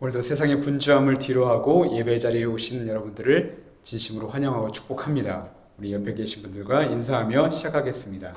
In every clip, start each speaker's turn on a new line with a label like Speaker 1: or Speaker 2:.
Speaker 1: 오늘도 세상의 분주함을 뒤로하고 예배 자리에 오신 여러분들을 진심으로 환영하고 축복합니다. 우리 옆에 계신 분들과 인사하며 시작하겠습니다.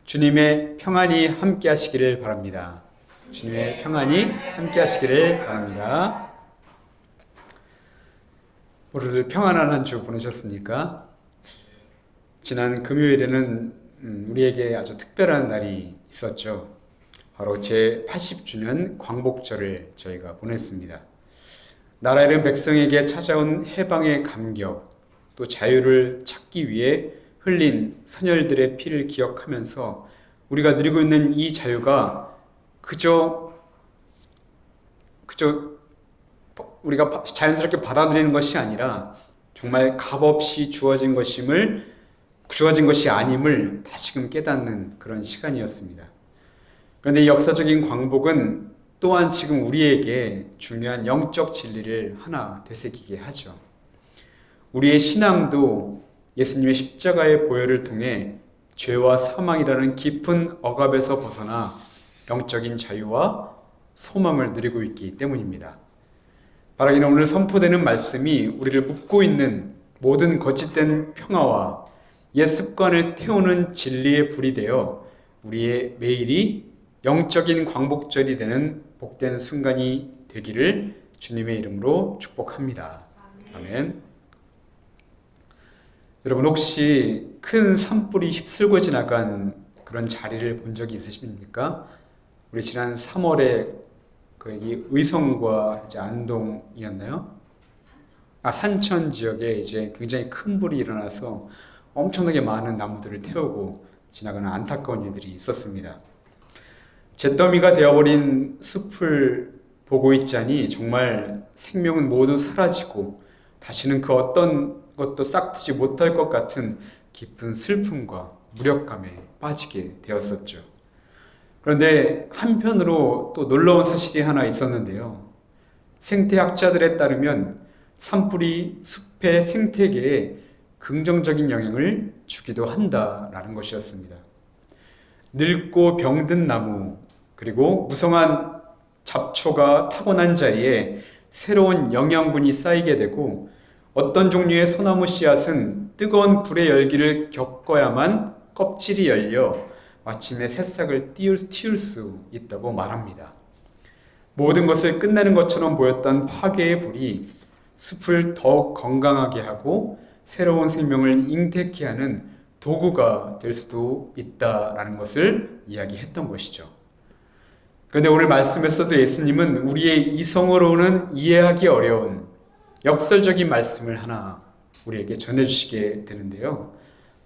Speaker 1: 주님의 평안이 함께 하시기를 바랍니다. 주님의 평안이 함께 하시기를 바랍니다. 모두들 평안한 한 주 보내셨습니까? 지난 금요일에는 우리에게 아주 특별한 날이 있었죠. 바로 제 80주년 광복절을 저희가 보냈습니다. 나라 잃은 백성에게 찾아온 해방의 감격, 또 자유를 찾기 위해 흘린 선열들의 피를 기억하면서 우리가 누리고 있는 이 자유가 그저 우리가 자연스럽게 받아들이는 것이 아니라 정말 값없이 주어진 것이 아님을 다시금 깨닫는 그런 시간이었습니다. 그런데 이 역사적인 광복은 또한 지금 우리에게 중요한 영적 진리를 하나 되새기게 하죠. 우리의 신앙도 예수님의 십자가의 보혈을 통해 죄와 사망이라는 깊은 억압에서 벗어나 영적인 자유와 소망을 누리고 있기 때문입니다. 바라기는 오늘 선포되는 말씀이 우리를 묶고 있는 모든 거짓된 평화와 옛 습관을 태우는 진리의 불이 되어 우리의 매일이 영적인 광복절이 되는 복된 순간이 되기를 주님의 이름으로 축복합니다. 아멘. 여러분 혹시 큰 산불이 휩쓸고 지나간 그런 자리를 본 적이 있으십니까? 우리 지난 3월에 여기 의성과 이제 안동이었나요? 산천 지역에 이제 굉장히 큰 불이 일어나서 엄청나게 많은 나무들을 태우고 지나가는 안타까운 일들이 있었습니다. 잿더미가 되어버린 숲을 보고 있자니 정말 생명은 모두 사라지고 다시는 그 어떤 것도 싹트지 못할 것 같은 깊은 슬픔과 무력감에 빠지게 되었었죠. 그런데 한편으로 또 놀라운 사실이 하나 있었는데요. 생태학자들에 따르면 산불이 숲의 생태계에 긍정적인 영향을 주기도 한다라는 것이었습니다. 늙고 병든 나무, 그리고 무성한 잡초가 타고난 자리에 새로운 영양분이 쌓이게 되고 어떤 종류의 소나무 씨앗은 뜨거운 불의 열기를 겪어야만 껍질이 열려 마침내 새싹을 틔울 수 있다고 말합니다. 모든 것을 끝내는 것처럼 보였던 파괴의 불이 숲을 더욱 건강하게 하고 새로운 생명을 잉태케 하는 도구가 될 수도 있다라는 것을 이야기했던 것이죠. 그런데 오늘 말씀에서도 예수님은 우리의 이성으로는 이해하기 어려운 역설적인 말씀을 하나 우리에게 전해주시게 되는데요.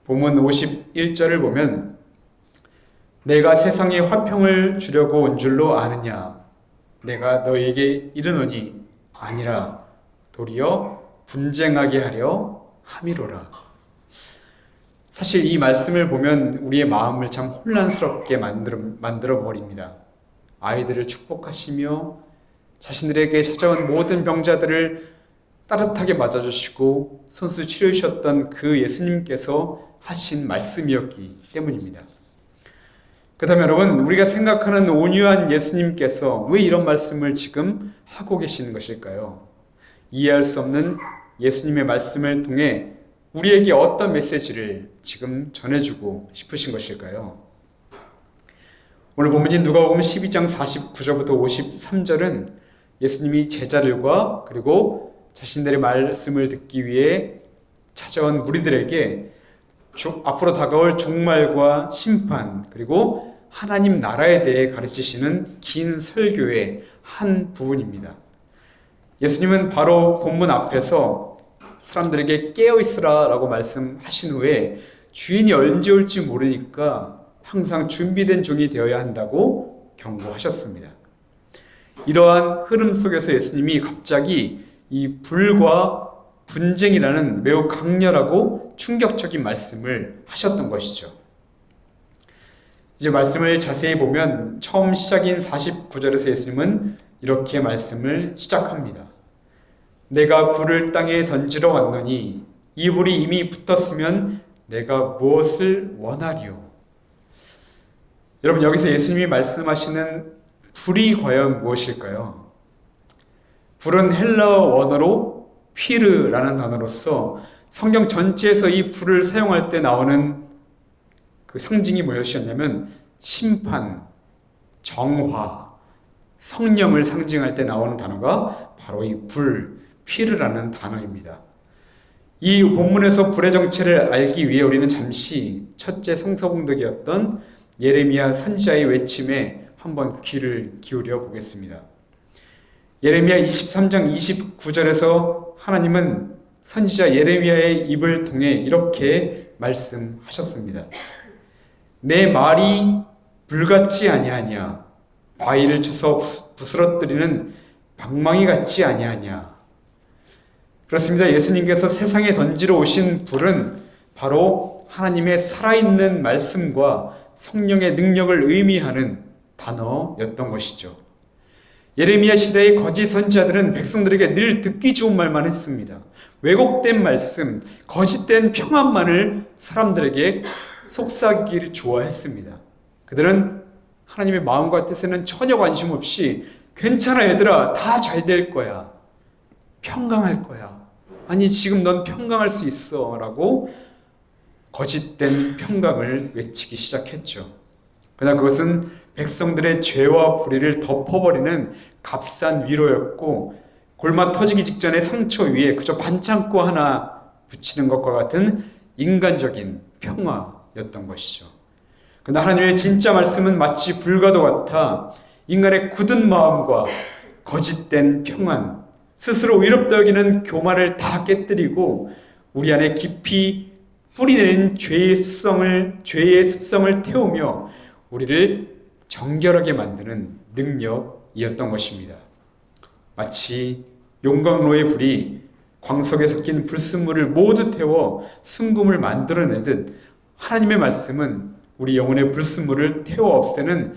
Speaker 1: 본문 51절을 보면 내가 세상에 화평을 주려고 온 줄로 아느냐 내가 너에게 이르노니 아니라 도리어 분쟁하게 하려 함이로라. 사실 이 말씀을 보면 우리의 마음을 참 혼란스럽게 만들어 버립니다. 아이들을 축복하시며 자신들에게 찾아온 모든 병자들을 따뜻하게 맞아주시고 손수 치료해 주셨던 그 예수님께서 하신 말씀이었기 때문입니다. 그렇다면 여러분, 우리가 생각하는 온유한 예수님께서 왜 이런 말씀을 지금 하고 계시는 것일까요? 이해할 수 없는 예수님의 말씀을 통해 우리에게 어떤 메시지를 지금 전해주고 싶으신 것일까요? 오늘 본문인 누가복음 12장 49절부터 53절은 예수님이 제자들과 그리고 자신들의 말씀을 듣기 위해 찾아온 무리들에게 앞으로 다가올 종말과 심판 그리고 하나님 나라에 대해 가르치시는 긴 설교의 한 부분입니다. 예수님은 바로 본문 앞에서 사람들에게 깨어있으라 라고 말씀하신 후에 주인이 언제 올지 모르니까 항상 준비된 종이 되어야 한다고 경고하셨습니다. 이러한 흐름 속에서 예수님이 갑자기 이 불과 분쟁이라는 매우 강렬하고 충격적인 말씀을 하셨던 것이죠. 이제 말씀을 자세히 보면 처음 시작인 49절에서 예수님은 이렇게 말씀을 시작합니다. 내가 불을 땅에 던지러 왔노니 이 불이 이미 붙었으면 내가 무엇을 원하리요? 여러분, 여기서 예수님이 말씀하시는 불이 과연 무엇일까요? 불은 헬라어 원어로 휘르라는 단어로서 성경 전체에서 이 불을 사용할 때 나오는 그 상징이 무엇이었냐면 심판, 정화, 성령을 상징할 때 나오는 단어가 바로 이 불, 휘르라는 단어입니다. 이 본문에서 불의 정체를 알기 위해 우리는 잠시 첫째 성서봉독이었던 예레미야 선지자의 외침에 한번 귀를 기울여 보겠습니다. 예레미야 23장 29절에서 하나님은 선지자 예레미야의 입을 통해 이렇게 말씀하셨습니다. 내 말이 불같지 아니하냐, 바위를 쳐서 부스러뜨리는 방망이 같지 아니하냐. 그렇습니다. 예수님께서 세상에 던지러 오신 불은 바로 하나님의 살아있는 말씀과 성령의 능력을 의미하는 단어였던 것이죠. 예레미야 시대의 거짓 선지자들은 백성들에게 늘 듣기 좋은 말만 했습니다. 왜곡된 말씀, 거짓된 평안만을 사람들에게 속삭이기를 좋아했습니다. 그들은 하나님의 마음과 뜻에는 전혀 관심 없이 괜찮아 얘들아, 다 잘 될 거야, 평강할 거야, 아니 지금 넌 평강할 수 있어 라고 거짓된 평강을 외치기 시작했죠. 그러나 그것은 백성들의 죄와 불의를 덮어버리는 값싼 위로였고, 골마 터지기 직전에 상처 위에 그저 반창고 하나 붙이는 것과 같은 인간적인 평화였던 것이죠. 그러나 하나님의 진짜 말씀은 마치 불과도 같아 인간의 굳은 마음과 거짓된 평안, 스스로 의롭다 여기는 교만을 다 깨뜨리고 우리 안에 깊이 뿌리내린 죄의 습성을 태우며 우리를 정결하게 만드는 능력이었던 것입니다. 마치 용광로의 불이 광석에 섞인 불순물을 모두 태워 순금을 만들어내듯 하나님의 말씀은 우리 영혼의 불순물을 태워 없애는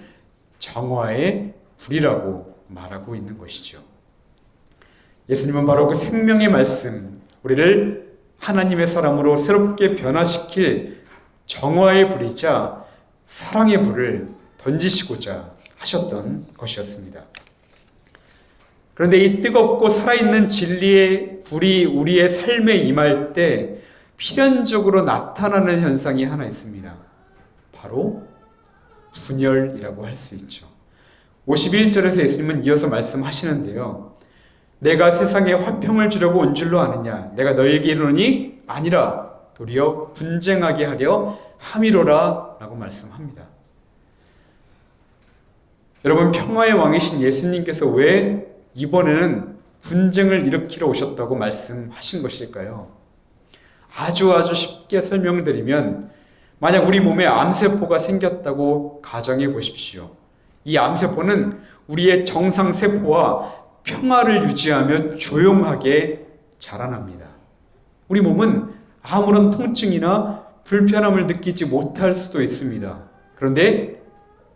Speaker 1: 정화의 불이라고 말하고 있는 것이죠. 예수님은 바로 그 생명의 말씀, 우리를 하나님의 사람으로 새롭게 변화시킬 정화의 불이자 사랑의 불을 던지시고자 하셨던 것이었습니다. 그런데 이 뜨겁고 살아있는 진리의 불이 우리의 삶에 임할 때 필연적으로 나타나는 현상이 하나 있습니다. 바로 분열이라고 할 수 있죠. 51절에서 예수님은 이어서 말씀하시는데요. 내가 세상에 화평을 주려고 온 줄로 아느냐? 내가 너희에게 이르노니 아니라 도리어 분쟁하게 하려 함이로라 라고 말씀합니다. 여러분, 평화의 왕이신 예수님께서 왜 이번에는 분쟁을 일으키러 오셨다고 말씀하신 것일까요? 아주 쉽게 설명드리면, 만약 우리 몸에 암세포가 생겼다고 가정해 보십시오. 이 암세포는 우리의 정상세포와 평화를 유지하며 조용하게 자라납니다. 우리 몸은 아무런 통증이나 불편함을 느끼지 못할 수도 있습니다. 그런데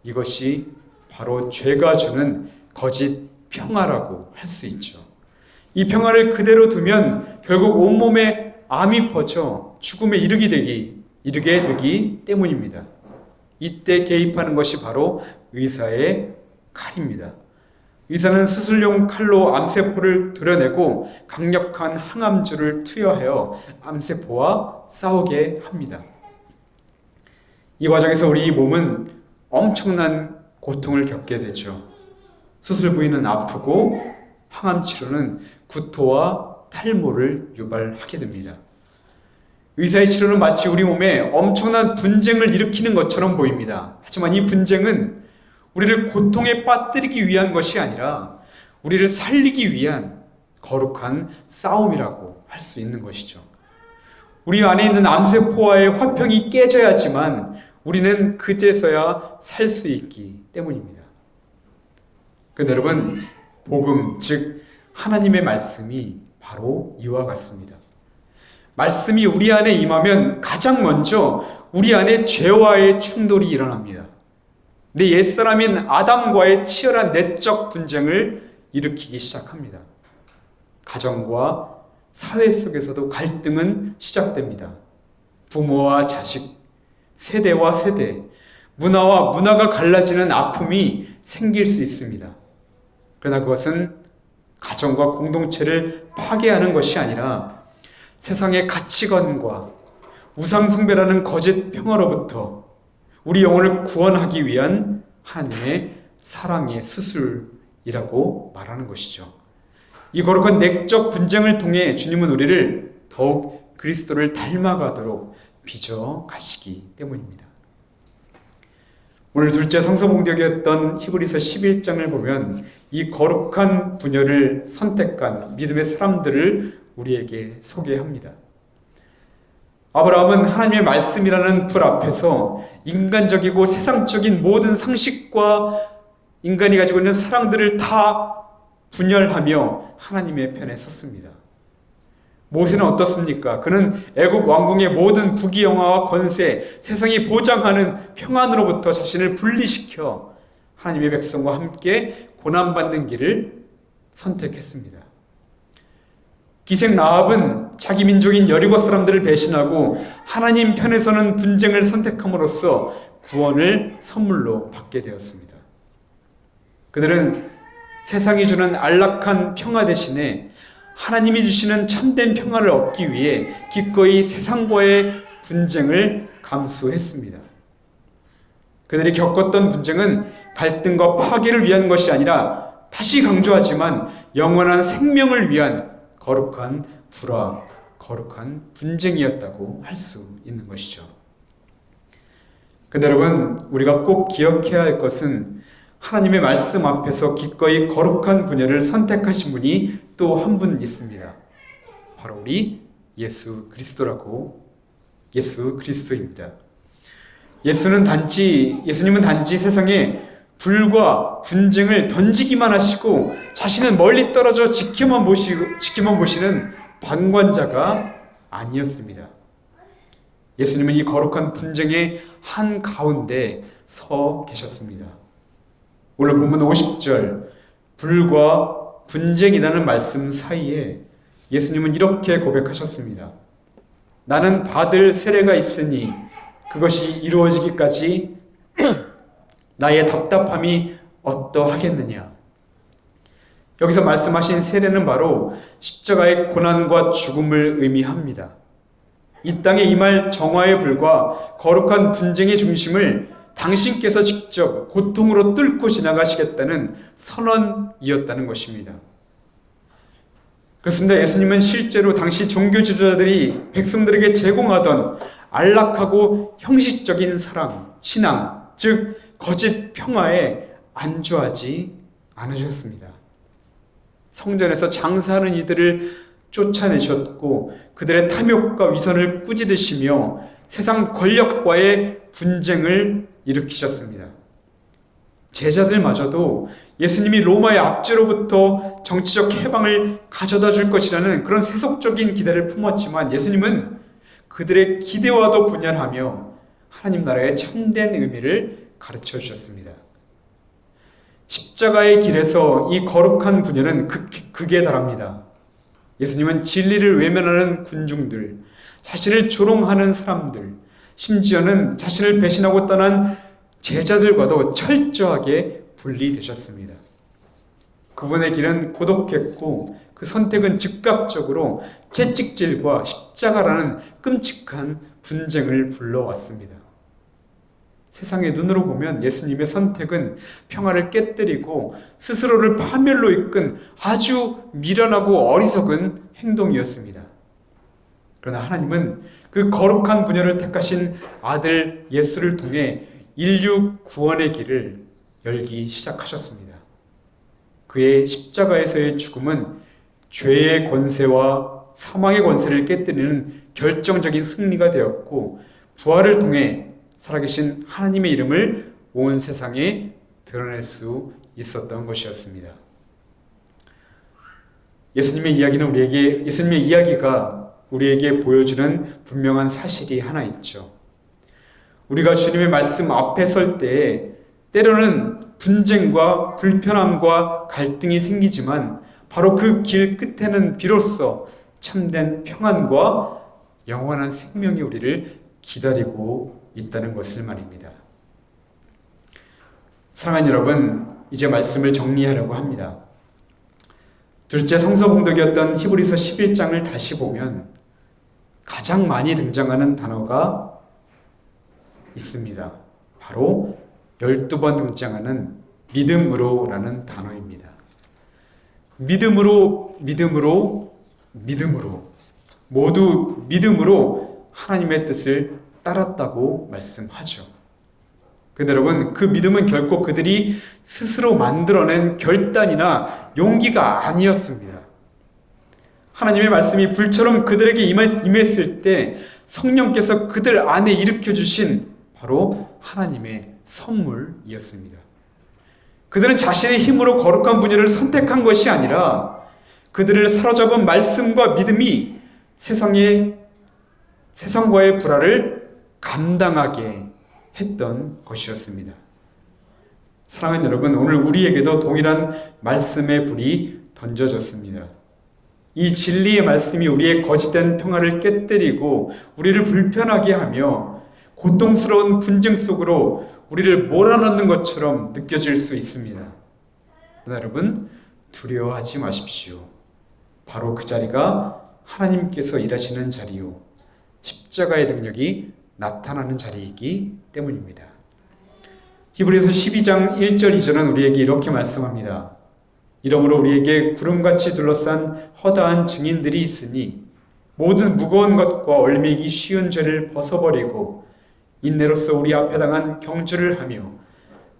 Speaker 1: 이것이 바로 죄가 주는 거짓 평화라고 할 수 있죠. 이 평화를 그대로 두면 결국 온몸에 암이 퍼져 죽음에 이르게 되기 때문입니다. 이때 개입하는 것이 바로 의사의 칼입니다. 의사는 수술용 칼로 암세포를 도려내고 강력한 항암주를 투여하여 암세포와 싸우게 합니다. 이 과정에서 우리 몸은 엄청난 고통을 겪게 되죠. 수술 부위는 아프고 항암 치료는 구토와 탈모를 유발하게 됩니다. 의사의 치료는 마치 우리 몸에 엄청난 분쟁을 일으키는 것처럼 보입니다. 하지만 이 분쟁은 우리를 고통에 빠뜨리기 위한 것이 아니라 우리를 살리기 위한 거룩한 싸움이라고 할 수 있는 것이죠. 우리 안에 있는 암세포와의 화평이 깨져야지만 우리는 그제서야 살 수 있기 때문입니다. 그런데 여러분, 복음, 즉 하나님의 말씀이 바로 이와 같습니다. 말씀이 우리 안에 임하면 가장 먼저 우리 안에 죄와의 충돌이 일어납니다. 내 옛사람인 아담과의 치열한 내적 분쟁을 일으키기 시작합니다. 가정과 사회 속에서도 갈등은 시작됩니다. 부모와 자식, 세대와 세대, 문화와 문화가 갈라지는 아픔이 생길 수 있습니다. 그러나 그것은 가정과 공동체를 파괴하는 것이 아니라 세상의 가치관과 우상숭배라는 거짓 평화로부터 우리 영혼을 구원하기 위한 하나님의 사랑의 수술이라고 말하는 것이죠. 이 거룩한 내적 분쟁을 통해 주님은 우리를 더욱 그리스도를 닮아가도록 빚어 가시기 때문입니다. 오늘 둘째 성서봉독이었던 히브리서 11장을 보면 이 거룩한 분열을 선택한 믿음의 사람들을 우리에게 소개합니다. 아브라함은 하나님의 말씀이라는 불 앞에서 인간적이고 세상적인 모든 상식과 인간이 가지고 있는 사랑들을 다 분열하며 하나님의 편에 섰습니다. 모세는 어떻습니까? 그는 애굽 왕궁의 모든 부귀영화와 권세, 세상이 보장하는 평안으로부터 자신을 분리시켜 하나님의 백성과 함께 고난받는 길을 선택했습니다. 기생 라합은 자기 민족인 여리고 사람들을 배신하고 하나님 편에 서는 분쟁을 선택함으로써 구원을 선물로 받게 되었습니다. 그들은 세상이 주는 안락한 평화 대신에 하나님이 주시는 참된 평화를 얻기 위해 기꺼이 세상과의 분쟁을 감수했습니다. 그들이 겪었던 분쟁은 갈등과 파괴를 위한 것이 아니라, 다시 강조하지만 영원한 생명을 위한 거룩한 불화, 거룩한 분쟁이었다고 할 수 있는 것이죠. 근데 여러분, 우리가 꼭 기억해야 할 것은 하나님의 말씀 앞에서 기꺼이 거룩한 분야를 선택하신 분이 또 한 분 있습니다. 바로 우리 예수 그리스도입니다. 예수님은 단지 세상에 불과 분쟁을 던지기만 하시고 자신은 멀리 떨어져 지켜만 보시는 방관자가 아니었습니다. 예수님은 이 거룩한 분쟁의 한가운데 서 계셨습니다. 오늘 본문 50절, 불과 분쟁이라는 말씀 사이에 예수님은 이렇게 고백하셨습니다. 나는 받을 세례가 있으니 그것이 이루어지기까지 나의 답답함이 어떠하겠느냐. 여기서 말씀하신 세례는 바로 십자가의 고난과 죽음을 의미합니다. 이 땅에 임할 정화의 불과 거룩한 분쟁의 중심을 당신께서 직접 고통으로 뚫고 지나가시겠다는 선언이었다는 것입니다. 그렇습니다. 예수님은 실제로 당시 종교 지도자들이 백성들에게 제공하던 안락하고 형식적인 사랑, 신앙, 즉 거짓 평화에 안주하지 않으셨습니다. 성전에서 장사하는 이들을 쫓아내셨고 그들의 탐욕과 위선을 꾸짖으시며 세상 권력과의 분쟁을 일으키셨습니다. 제자들마저도 예수님이 로마의 압제로부터 정치적 해방을 가져다 줄 것이라는 그런 세속적인 기대를 품었지만 예수님은 그들의 기대와도 분열하며 하나님 나라의 참된 의미를 가르쳐 주셨습니다. 십자가의 길에서 이 거룩한 분열은 극에 달합니다. 예수님은 진리를 외면하는 군중들, 자신을 조롱하는 사람들, 심지어는 자신을 배신하고 떠난 제자들과도 철저하게 분리되셨습니다. 그분의 길은 고독했고 그 선택은 즉각적으로 채찍질과 십자가라는 끔찍한 분쟁을 불러왔습니다. 세상의 눈으로 보면 예수님의 선택은 평화를 깨뜨리고 스스로를 파멸로 이끈 아주 미련하고 어리석은 행동이었습니다. 그러나 하나님은 그 거룩한 분야를 택하신 아들 예수를 통해 인류 구원의 길을 열기 시작하셨습니다. 그의 십자가에서의 죽음은 죄의 권세와 사망의 권세를 깨뜨리는 결정적인 승리가 되었고 부활을 통해 살아계신 하나님의 이름을 온 세상에 드러낼 수 있었던 것이었습니다. 예수님의 이야기가 우리에게 보여주는 분명한 사실이 하나 있죠. 우리가 주님의 말씀 앞에 설 때에 때로는 분쟁과 불편함과 갈등이 생기지만 바로 그 길 끝에는 비로소 참된 평안과 영원한 생명이 우리를 기다리고 있다는 것을 말입니다. 사랑하는 여러분, 이제 말씀을 정리하려고 합니다. 둘째 성서봉독이었던 히브리서 11장을 다시 보면 가장 많이 등장하는 단어가 있습니다. 바로 12번 등장하는 믿음으로라는 단어입니다. 믿음으로, 믿음으로, 믿음으로, 모두 믿음으로 하나님의 뜻을 따랐다고 말씀하죠. 근데 여러분, 그 믿음은 결코 그들이 스스로 만들어낸 결단이나 용기가 아니었습니다. 하나님의 말씀이 불처럼 그들에게 임했을 때 성령께서 그들 안에 일으켜 주신 바로 하나님의 선물이었습니다. 그들은 자신의 힘으로 거룩한 분야를 선택한 것이 아니라 그들을 사로잡은 말씀과 믿음이 세상과의 불화를 감당하게 했던 것이었습니다. 사랑하는 여러분, 오늘 우리에게도 동일한 말씀의 불이 던져졌습니다. 이 진리의 말씀이 우리의 거짓된 평화를 깨뜨리고 우리를 불편하게 하며 고통스러운 분쟁 속으로 우리를 몰아넣는 것처럼 느껴질 수 있습니다. 그러나 여러분, 두려워하지 마십시오. 바로 그 자리가 하나님께서 일하시는 자리요, 십자가의 능력이 나타나는 자리이기 때문입니다. 히브리서 12장 1절 2절은 우리에게 이렇게 말씀합니다. 이러므로 우리에게 구름같이 둘러싼 허다한 증인들이 있으니 모든 무거운 것과 얼매기 쉬운 죄를 벗어버리고 인내로서 우리 앞에 당한 경주를 하며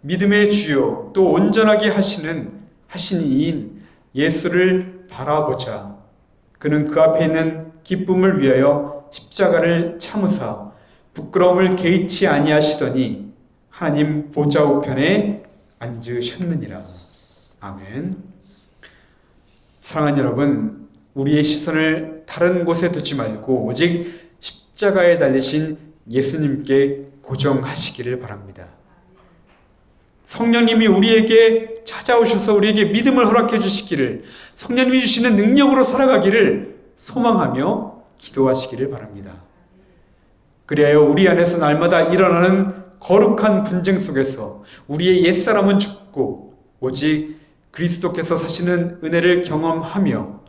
Speaker 1: 믿음의 주요 또 온전하게 하신 이인 예수를 바라보자. 그는 그 앞에 있는 기쁨을 위하여 십자가를 참으사 부끄러움을 개의치 아니하시더니 하나님 보좌 우편에 앉으셨느니라. 아멘. 사랑하는 여러분, 우리의 시선을 다른 곳에 두지 말고 오직 십자가에 달리신 예수님께 고정하시기를 바랍니다. 성령님이 우리에게 찾아오셔서 우리에게 믿음을 허락해 주시기를, 성령님이 주시는 능력으로 살아가기를 소망하며 기도하시기를 바랍니다. 그리하여 우리 안에서 날마다 일어나는 거룩한 분쟁 속에서 우리의 옛사람은 죽고 오직 그리스도께서 사시는 은혜를 경험하며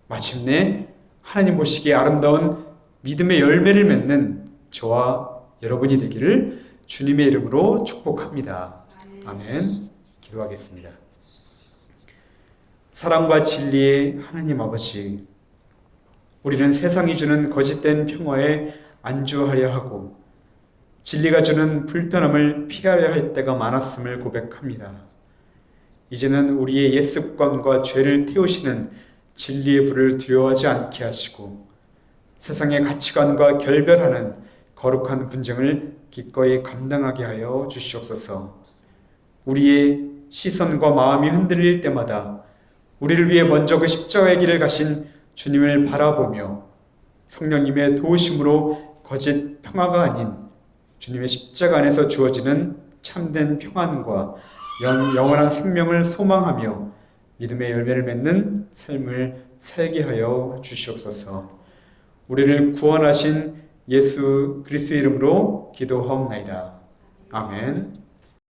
Speaker 1: 마침내 하나님 보시기에 아름다운 믿음의 열매를 맺는 저와 여러분이 되기를 주님의 이름으로 축복합니다. 아멘. 기도하겠습니다. 사랑과 진리의 하나님 아버지, 우리는 세상이 주는 거짓된 평화에 안주하려 하고 진리가 주는 불편함을 피하려 할 때가 많았음을 고백합니다. 이제는 우리의 옛 습관과 죄를 태우시는 진리의 불을 두려워하지 않게 하시고 세상의 가치관과 결별하는 거룩한 분쟁을 기꺼이 감당하게 하여 주시옵소서. 우리의 시선과 마음이 흔들릴 때마다 우리를 위해 먼저 그 십자가의 길을 가신 주님을 바라보며 성령님의 도우심으로 거짓 평화가 아닌 주님의 십자가 안에서 주어지는 참된 평안과 영원한 생명을 소망하며 믿음의 열매를 맺는 삶을 살게 하여 주시옵소서. 우리를 구원하신 예수 그리스도의 이름으로 기도하옵나이다. 아멘.